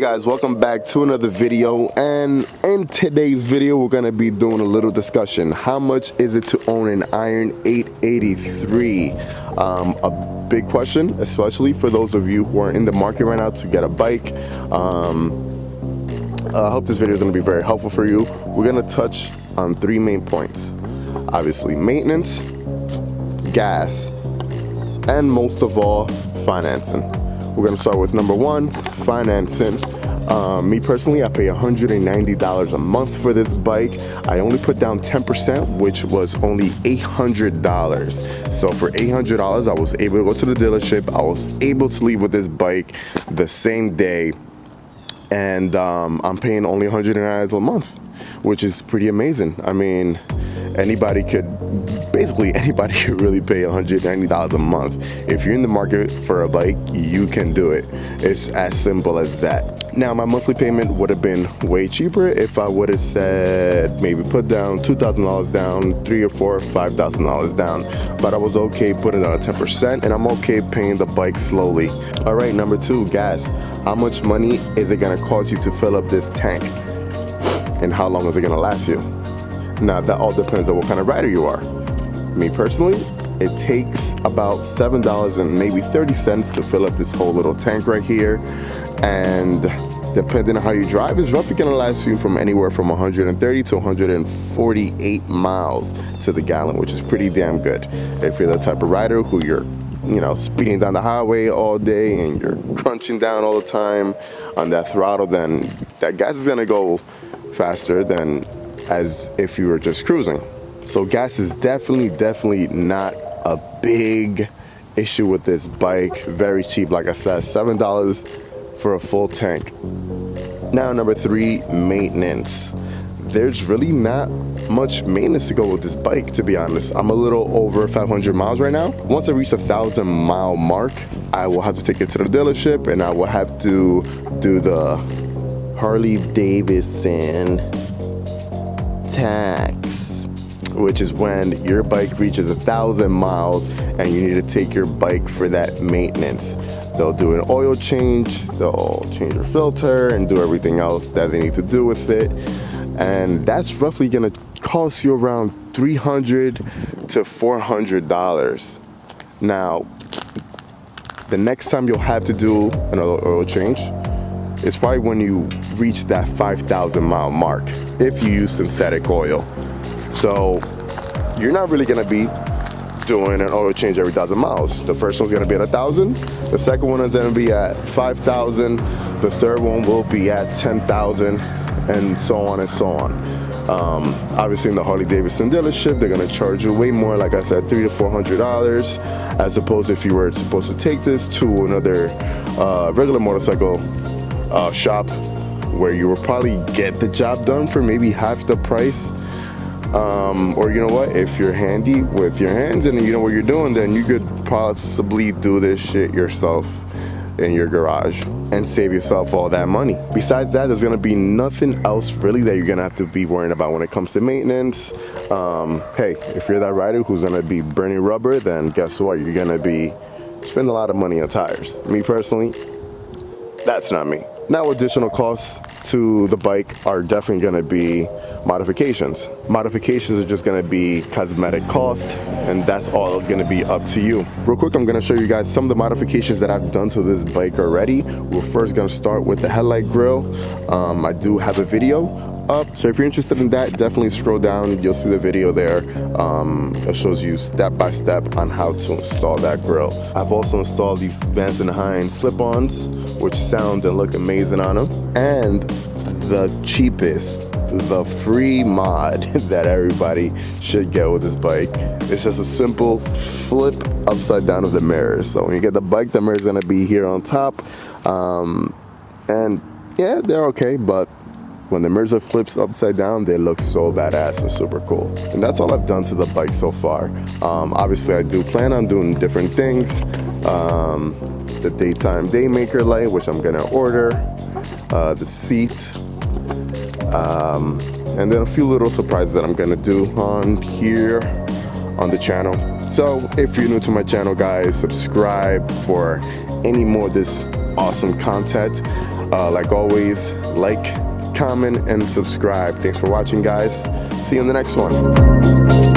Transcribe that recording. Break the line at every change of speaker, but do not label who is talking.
Guys, welcome back to another video, and in today's video we're going to be doing a little discussion. How much is it to own an Iron 883? A big question, especially for those of you who are in the market right now to get a bike. I hope this video is going to be very helpful for you. We're going to touch on three main points. Obviously maintenance, gas, and most of all, financing. We're going to start with number one, financing. Me personally, I pay $190 a month for this bike. I only put down 10%, which was only $800. So for $800, I was able to go to the dealership. I was able to leave with this bike the same day. And I'm paying only $190 a month, which is pretty amazing. I mean, basically anybody could really pay $190 a month. If you're in the market for a bike, you can do it. It's as simple as that. Now, my monthly payment would have been way cheaper if I would have said maybe put down $2,000 down, $3,000 or $4,000 or $5,000 down. But I was okay putting on 10%, and I'm okay paying the bike slowly. All right, number two, gas. How much money is it gonna cost you to fill up this tank? And how long is it gonna last you? Now, that all depends on what kind of rider you are. Me personally, it takes about $7 and maybe 30 cents to fill up this whole little tank right here. And depending on how you drive, it's roughly gonna last you from anywhere from 130 to 148 miles to the gallon, which is pretty damn good. If you're the type of rider who you're speeding down the highway all day and you're crunching down all the time on that throttle, then that gas is gonna go faster than as if you were just cruising. So gas is definitely not a big issue with this bike. Very cheap, like I said, $7 for a full tank. Now, number three, maintenance. There's really not much maintenance to go with this bike, to be honest. I'm a little over 500 miles right now. Once I reach the 1,000-mile mark, I will have to take it to the dealership, and I will have to do the Harley Davidson tax, which is when your bike reaches 1,000 miles and you need to take your bike for that maintenance. They'll do an oil change, they'll change your filter and do everything else that they need to do with it. And that's roughly gonna cost you around $300 to $400. Now, the next time you'll have to do another oil change, it's probably when you reach that 5,000-mile mark, if you use synthetic oil. So you're not really gonna be doing an oil change every 1,000 miles. The first one's gonna be at 1,000, the second one is gonna be at 5,000, the third one will be at 10,000, and so on and so on. Obviously in the Harley Davidson dealership, they're gonna charge you way more, like I said, $300 to $400, as opposed if you were supposed to take this to another regular motorcycle shop where you will probably get the job done for maybe half the price. Or you know what, if you're handy with your hands and you know what you're doing, then you could possibly do this shit yourself in your garage and save yourself all that money. Besides that, there's gonna be nothing else really that you're gonna have to be worrying about when it comes to maintenance. Hey, if you're that rider who's gonna be burning rubber, then guess what, you're gonna be spending a lot of money on tires. Me personally, that's not me. Now, additional costs to the bike are definitely gonna be modifications. Modifications are just gonna be cosmetic cost, and that's all gonna be up to you. Real quick, I'm gonna show you guys some of the modifications that I've done to this bike already. We're first gonna start with the Headlight Grill. I do have a video up, so if you're interested in that, definitely scroll down, you'll see the video there. It shows you step by step on how to install that grill. I've also installed these Vance & Hines slip-ons, which sound and look amazing on them. And the cheapest, the free mod that everybody should get with this bike, it's just a simple flip upside down of the mirrors. So when you get the bike, the mirror's gonna be here on top. And yeah, they're okay, but when the mirrors are flipped upside down, they look so badass and super cool. And that's all I've done to the bike so far. Obviously, I do plan on doing different things. The daytime daymaker light, which I'm gonna order, the seat, and then a few little surprises that I'm gonna do on here on the channel. So if you're new to my channel, guys, subscribe for any more of this awesome content. Like always, like, comment, and subscribe. Thanks for watching, guys. See you in the next one.